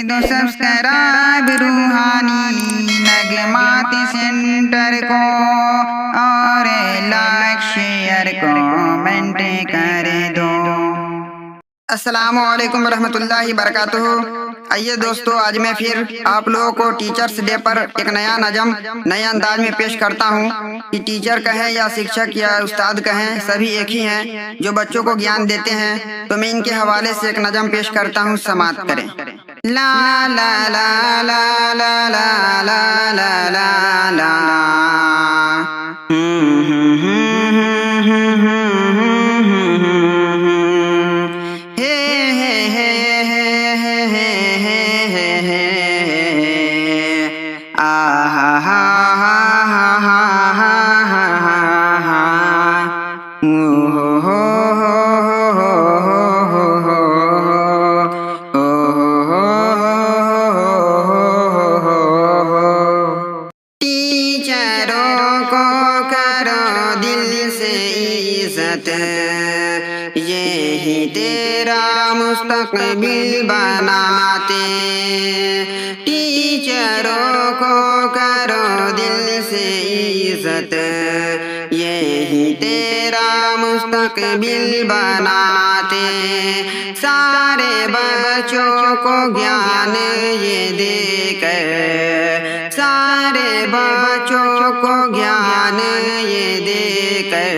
دو subscribe روحانی نغمات centre کو اور لائک شیئر کامنٹ کر دو۔ السلام علیکم ورحمۃ اللہ وبرکاتہ۔ آئیے دوستو، آج میں پھر آپ لوگوں کو ٹیچرس ڈے پر ایک نیا نظم نئے انداز میں پیش کرتا ہوں کہ ٹیچر کہیں یا شکشک یا استاد کہیں، سبھی ایک ہی ہیں جو بچوں کو گیان دیتے ہیں۔ تو میں ان کے حوالے سے ایک نظم پیش کرتا ہوں، سماعت کریں۔ لا لا لا لا لا لا لا لا لا لا یہی تیرا مستقبل بناتے، ٹیچروں کو کرو دل سے عزت، یہی تیرا مستقبل بناتے، سارے بچوں کو گیان یہ دے کر، سارے بچوں کو گیان یہ دے کر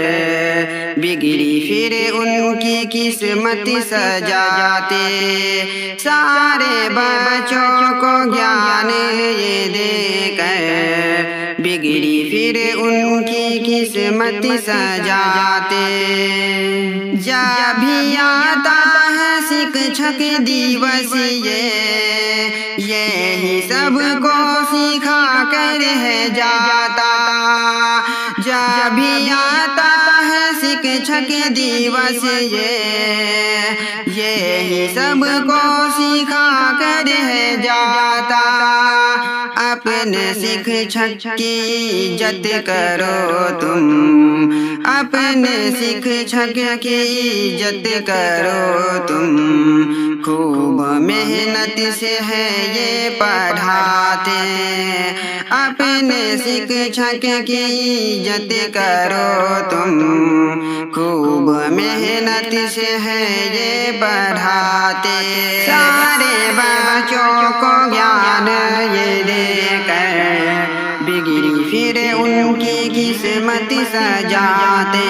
بگڑی پھر ان کی قسمت سجاتے، سارے بچوں کو گیان یہ دے کر بگڑی پھر ان کی قسمت سجاتے۔ جب بھی آتا ہے شکشک دیوس یہی سب کو سکھا کر ہے جاتا، جب بھی آتا شکشک دیوس یہی سب کو سکھا کر ہے جاتا، اپنے شکشک کی عزت کرو تم، اپنے شکشک کی عزت کرو تم، خوب محنت سے ہے یہ پڑھاتے، اپنے شکشک کی عزت کرو تم، خوب محنت سے ہے یہ پڑھاتے، سارے بچوں کو گیان یہ دے کر بگڑی پھر ان کی قسمت سجاتے،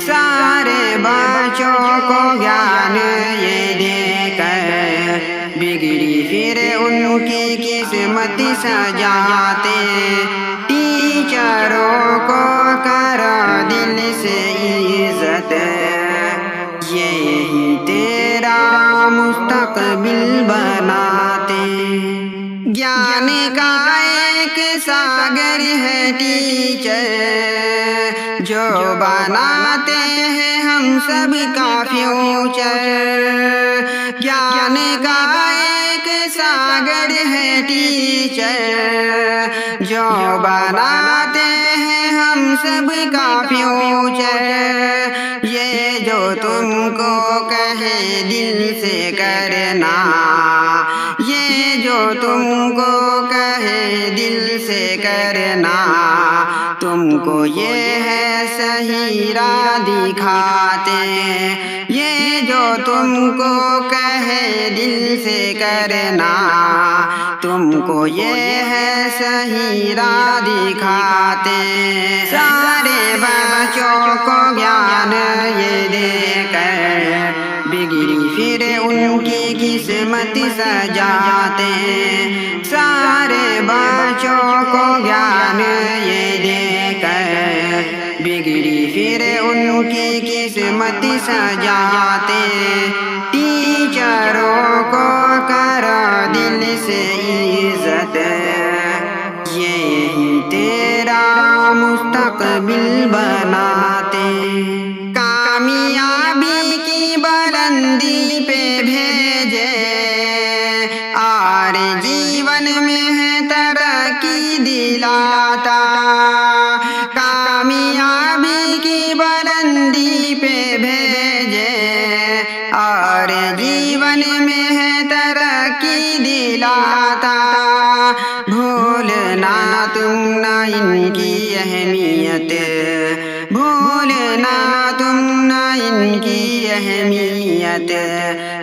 سارے بچوں کو گیان یہ دے کر بگڑی پھر ان کی قسمت سجاتے، ٹیچروں کو کرو دل سے عزت، یہی تیرا مستقبل بناتے۔ گیان کا ایک ساگر ہے ٹیچر جو بناتے ہیں ہم سب کا فیوچر، گیان کا ایک ساگر ہے ٹیچر جو بناتے ہیں ہم سب کا فیوچر، یہ جو تم کو کہے دل سے کرنا، یہ جو تم کو کہے دل سے کرنا، تم کو یہ ہے صحیح راہ دکھاتے، یہ جو تم کو کہے دل سے کرنا، تم کو یہ ہے صحیح راہ دکھاتے، سارے بچوں کو گیان یہ دے کر بگڑی پھر ان کی قسمت سجاتے، سارے بچوں کو گیان یہ دے کر بگڑی پھر ان کی قسمت سجاتے، ٹیچروں کو کرو دل سے عزت، یہی تیرا مستقبل بناتے، کامیابی کی بلندی پہ بھیجے اور جیون میں ہے ترقی دلاتا، کامیابی کی بلندی پہ بھیجے اور جیون میں ہے ترقی دلاتا، بھولنا تم نہ ان کی اہمیت، بھولنا تم نہ ان کی اہمیت،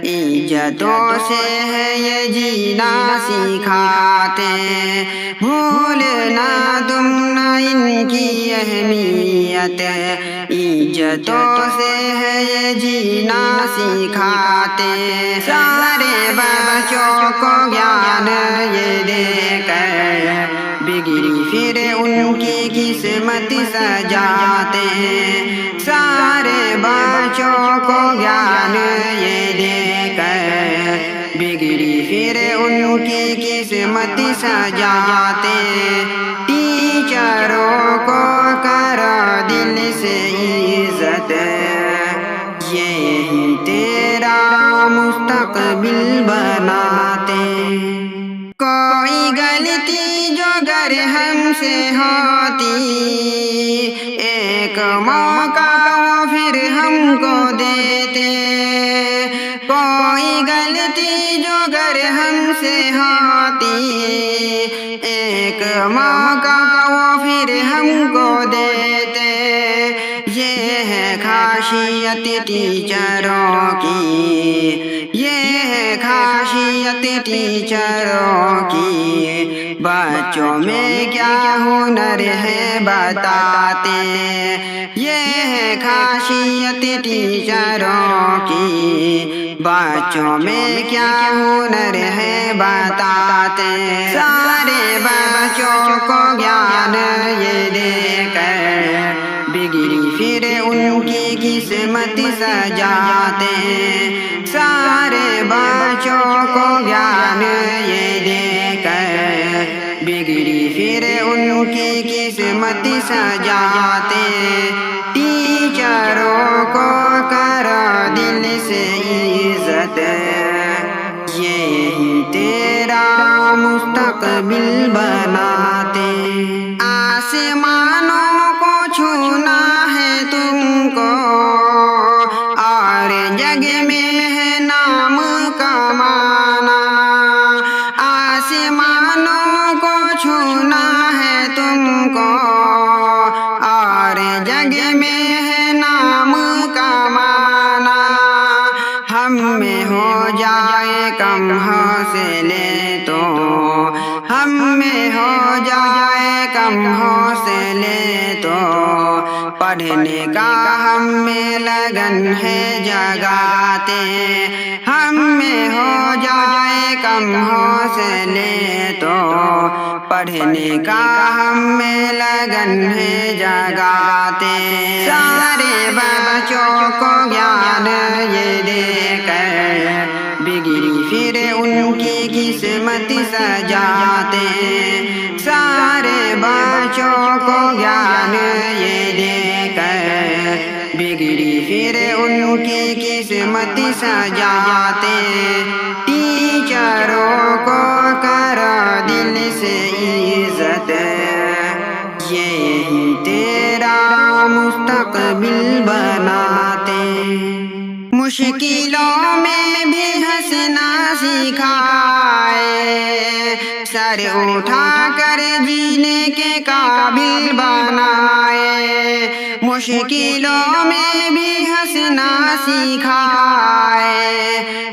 عزتوں سے ہے یہ جینا سکھاتے، بھولنا تم نہ ان کی اہمیت، عزتوں سے ہے یہ جینا سکھاتے، سارے بچوں کو گیان یہ دے کر بگڑی پھر ان کی قسمت سجاتے ہیں، سارے بچوں کو گیان یہ دے کر بگڑی پھر ان کی قسمت سجاتے، ٹیچروں کو کرو دل سے عزت، یہی تیرا مستقبل بناتے، کوئی غلطی جو گر ہم سے ہوتی، ایک موقع وہ پھر ہم کو دیتے، کوئی غلطی جو گر ہم سے ہوتی، ایک موقع وہ پھر ہم کو دیتے، یہ ہے خاصیت ٹیچروں کی، یہ ہے خاصیت ٹیچروں کی، بچوں میں کیا ہنر ہے بتاتے، یہ ہے خاصیت ٹیچروں کی، بچوں میں کیا ہنر ہے بتاتے، سارے بچوں کو گیان یہ دے کر بگڑی پھر ان کی قسمت سجاتے، سارے بچوں کو گیان یہ دے کر بگڑی پھر ان کی قسمت سجاتے، ٹیچروں کو کرو دل سے عزت، یہی تیرا مستقبل بناتے، آسمانوں کو چھونا ہے تم کو، اور جگ میں ہے نام کمانا، آسمانوں کو چھونا ہے تم کو، اور جگ میں ہے نام کمانا، ہم میں ہو جائے کم حوصلے تو، ہم میں ہو جائے کم حوصلے تو، پڑھنے کا ہم میں لگن ہے جگاتے، ہم میں ہو جائے کم حوصلے تو، پڑھنے کا ہم میں لگن ہے جگاتے، سارے بچوں کو گیان یہ دے کر بگڑی پھر ان کی قسمت سجاتے، سارے بچوں کو گیان یہ دے کر بگڑی پھر ان کی قسمت سجاتے، ٹیچروں کو کرو دل سے عزت، یہی تیرا مستقبل بناتے، مشکلوں میں بھی ہنسنا سکھائے، سر اٹھا کر جینے کے قابل بنائے، مشکلوں میں بھی ہنسنا سکھائے،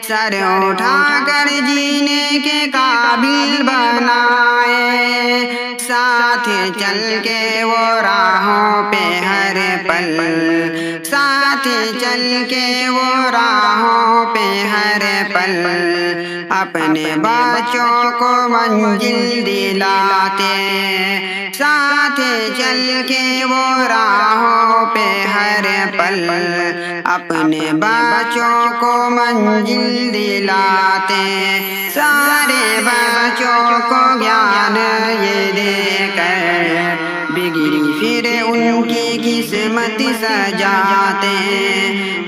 سر اٹھا کر جینے کے قابل بنائے، ساتھ چل کے وہ راہوں پہ ہر پل، ساتھ چل کے وہ راہوں پہ ہر پل، اپنے بچوں کو منزل دلاتے، ساتھ چل کے وہ راہوں پہ ہر پل، اپنے بچوں کو منزل دلاتے، سارے بچوں کو گیان یہ دے کر بگڑی پھر ان کی قسمت سجاتے،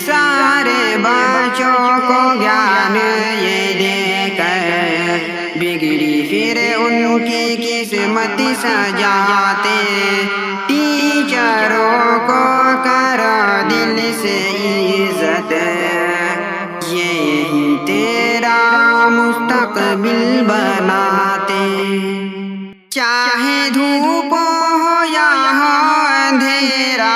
سارے بچوں کو گیان یہ دے کر بگڑی پھر ان کی قسمت سجاتے، ٹیچروں کو کرو دل سے عزت، یہی تیرا تیرا مستقبل بناتے، چاہے دھوپ ہو یا ہو اندھیرا،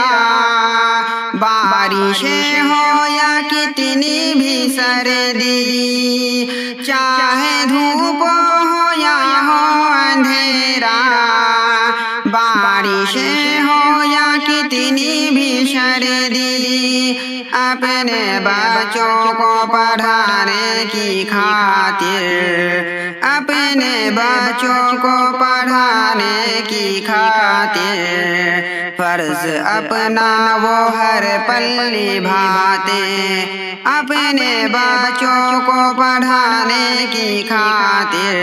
بارشیں ہو یا کتنی بھی سردی، چاہے دھوپ ہو یا ہو اندھیرا، بارشیں ہو یا کتنی بھی سردی، اپنے بچوں کو پڑھانے کی خاطر، اپنے بچوں کو پڑھانے کی خاطر، فرض اپنا وہ ہر پل نبھاتے، اپنے بچوں کو پڑھانے کی خاطر،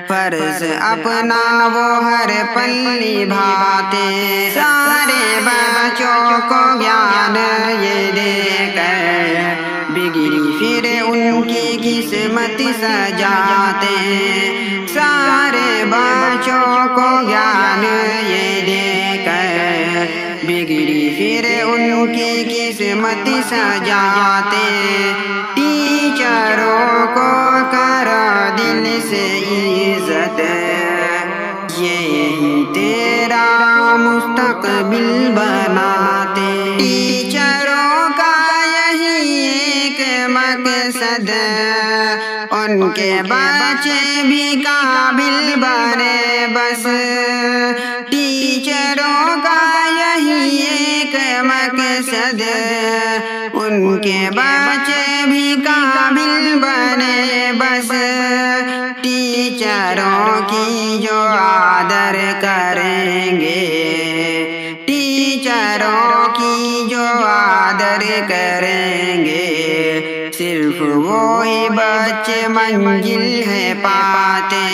فرض اپنا وہ ہر پل نبھاتے، سارے بچوں کو گیان یہ دے کر بگڑی پھر ان کی قسمت سجاتے، سارے بچوں کو گیان یہ دے کر بگڑی پھر ان کی قسمت سجاتے، ٹیچروں کو کرو دل سے عزت، یہی تیرا مستقبل بناتے، ٹیچروں کا یہی ایک مقصد، ان کے بچے بھی قابل بنے بس، ٹیچروں کا یہی ایک مقصد، ان کے بچے بھی قابل بنے بس، ٹیچروں کی جو آدر کریں گے، ٹیچروں کی جو آدر کریں گے، صرف وہی بچے منزل ہے پاتے،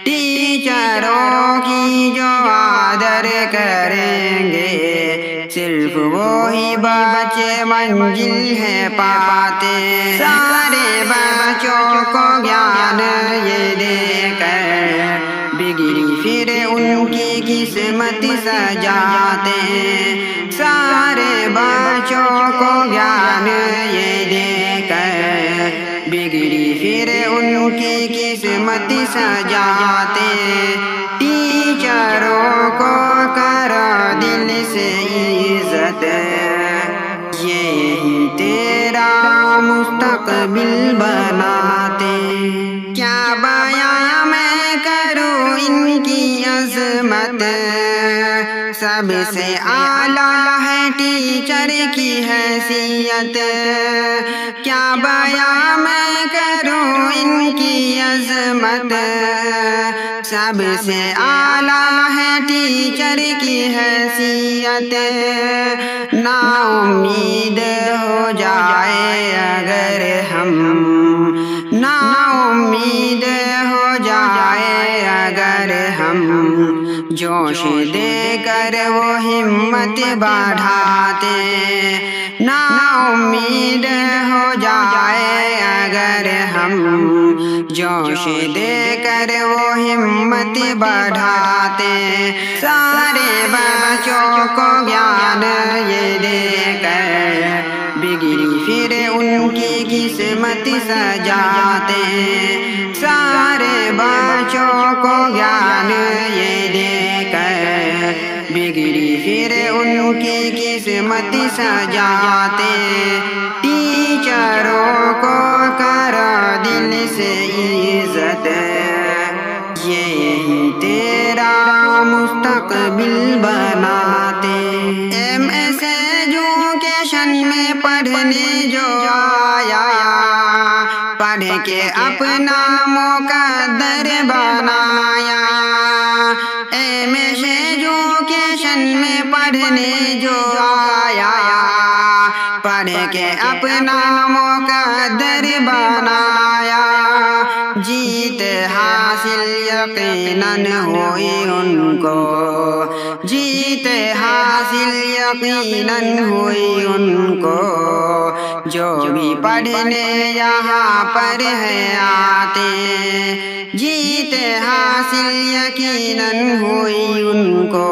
ٹیچروں کی جو آدر کریں گے، صرف وہی بچے منزل ہے پاتے، سارے بچوں کو گیان یہ دے کر بگڑی پھر ان کی قسمت سجاتے، سارے بچوں کو گیان یہ دے کر بگڑی پھر ان کی قسمت سجاتے، ٹیچروں کو کرو دل سے عزت، یہی تیرا مستقبل بناتے، کیا بیاں میں کروں ان کی عظمت، سب سے اعلیٰ ہے ٹیچر کی حیثیت، کیا بیاں میں کروں ان کی عظمت، سب سے اعلیٰ ہے ٹیچر کی حیثیت، نا امید ہو جائے اگر ہم، نا امید ہو جائے اگر ہم، جوش دے کر وہ ہمت بڑھاتے، نا امید ہو جائے اگر ہم، جوش دے کر وہ ہمت بڑھاتے، سارے بچوں کو گیان یہ دے کر بگڑی پھر ان کی قسمت سجاتے، سارے بچوں کو گیان یہ دے کر بگڑی پھر ان کی قسمت سجاتے، ٹیچروں کو کرو دل سے عزت، یہی تیرا مستقبل بناتے، ایم ایس ایجوکیشن میں پڑھنے جو آیا، پڑھ کے اپنا مقدر بنایا، ایم ایس ایجوکیشن میں پڑھنے جو آیا، پڑھ کے اپنا مقدر بنایا، جیت حاصل یقیناً ہوئی ان کو، جیت حاصل یقیناً ہوئی ان کو، جو بھی پڑھنے یہاں پر ہے آتے، جیت حاصل یقیناً ہوئی ان کو،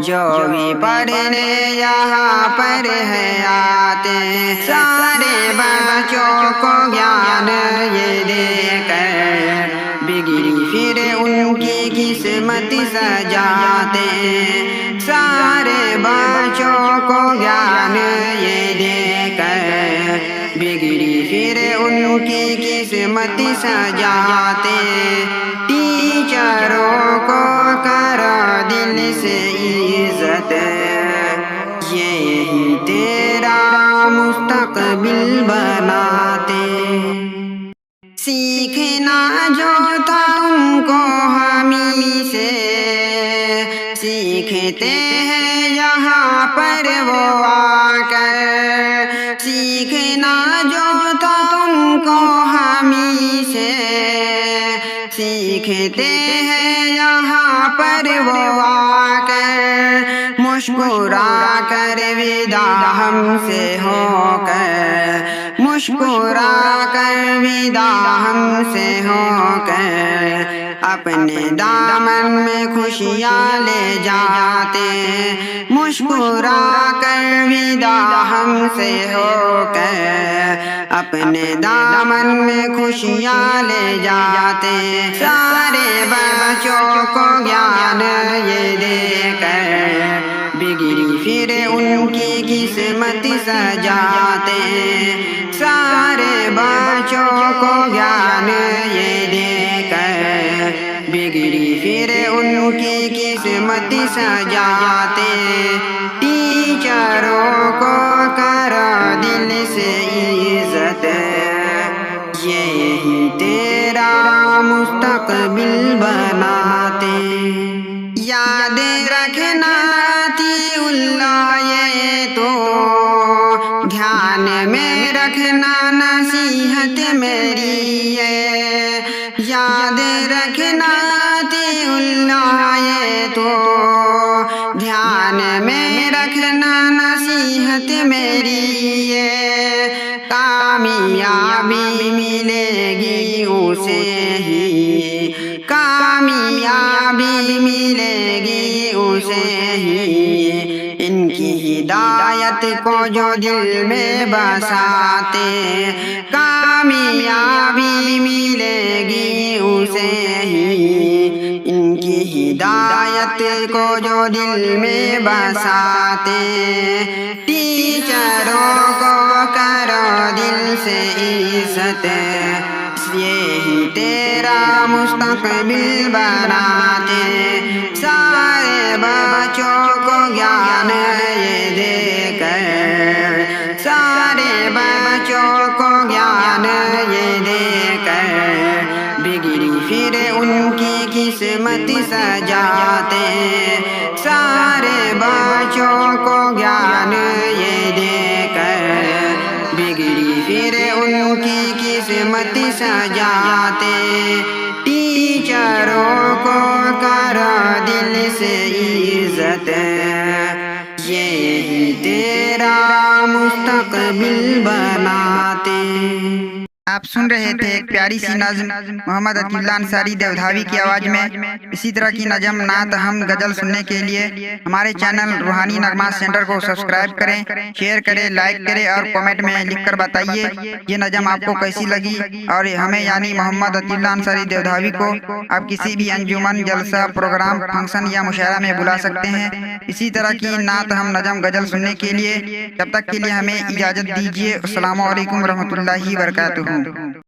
جو بھی پڑھنے یہاں پر ہے آتے، سارے بچوں کو گیان یہ دے کر بگڑی پھر ان کی قسمت سجاتے سارے بچوں کو گیان یہ دے کر بگڑی پھر ان کی قسمت سجاتے ٹیچروں کو کرو دل سے عزت یہی تیرا مستقبل بناتے سیکھنا جو تھا ان کو ہمیں سے سیکھتے ہیں یہاں پر وہ آ کر سیکھنا جو تھا ان کو ہمیں سے سیکھتے ہیں یہاں پر وہ آ کر مسکرا کر ودا ہم سے ہو کر مسکرا کر ودا ہم سے ہو کر اپنے دامن میں خوشیاں لے جاتے مسکرا کر ودا ہم سے ہو کر اپنے دامن میں خوشیاں لے جاتے سارے بچوں کو گیان یہ دے کر بگڑی پھر ان کی قسمت سجاتے سارے بچوں کو گیان یہ دے کر بگڑی پھر ان کی قسمت سجاتے ٹیچروں کو کرو دل سے عزت یہی تیرا مستقبل بناتے یاد رکھنا عطیٰ اللہ یہ تو دھیان میں رکھنا نصیحت میری ہے یاد رکھنا عطیٰ اللہ یہ تو دھیان میں رکھنا نصیحت میری ہے کامیابی ملے گی اسے ہی کامیابی ملے گی اسے ہی ان کی ہدایت کو جو دل میں بساتے کامیابی ملے گی اسے ہی ان کی ہدایت کو جو دل میں بساتے ٹیچروں کو کرو دل سے عزت یہی تیرا مستقبل بناتے سارے بچوں کو گیان یہ دے کر سارے بچوں کو گیان یہ دے کر بگڑی پھر ان کی قسمت سجاتے سارے بچوں کو گیان یہ دے کر بگڑی پھر ان کی قسمت سجاتے ٹیچروں کو کرو دل سے عزت یہی تیرا مستقبل بناتے آپ سن رہے تھے ایک پیاری سی نظم محمد عطیٰ اللہ انصاری دیودھاوی کی آواز میں اسی طرح کی نظم نعت ہم غزل سننے کے لیے ہمارے چینل روحانی نغمات سینٹر کو سبسکرائب کریں شیئر کریں لائک کریں اور کمنٹ میں لکھ کر بتائیے یہ نظم آپ کو کیسی لگی اور ہمیں یعنی محمد عطیٰ اللہ انصاری دیودھاوی کو آپ کسی بھی انجمن جلسہ پروگرام فنکشن یا مشاعرہ میں بلا سکتے ہیں اسی طرح کی نعت ہم نظم غزل سننے کے لیے تب تک کے لیے ہمیں اجازت دیجیے السلام علیکم ورحمۃ اللہ وبرکاتہ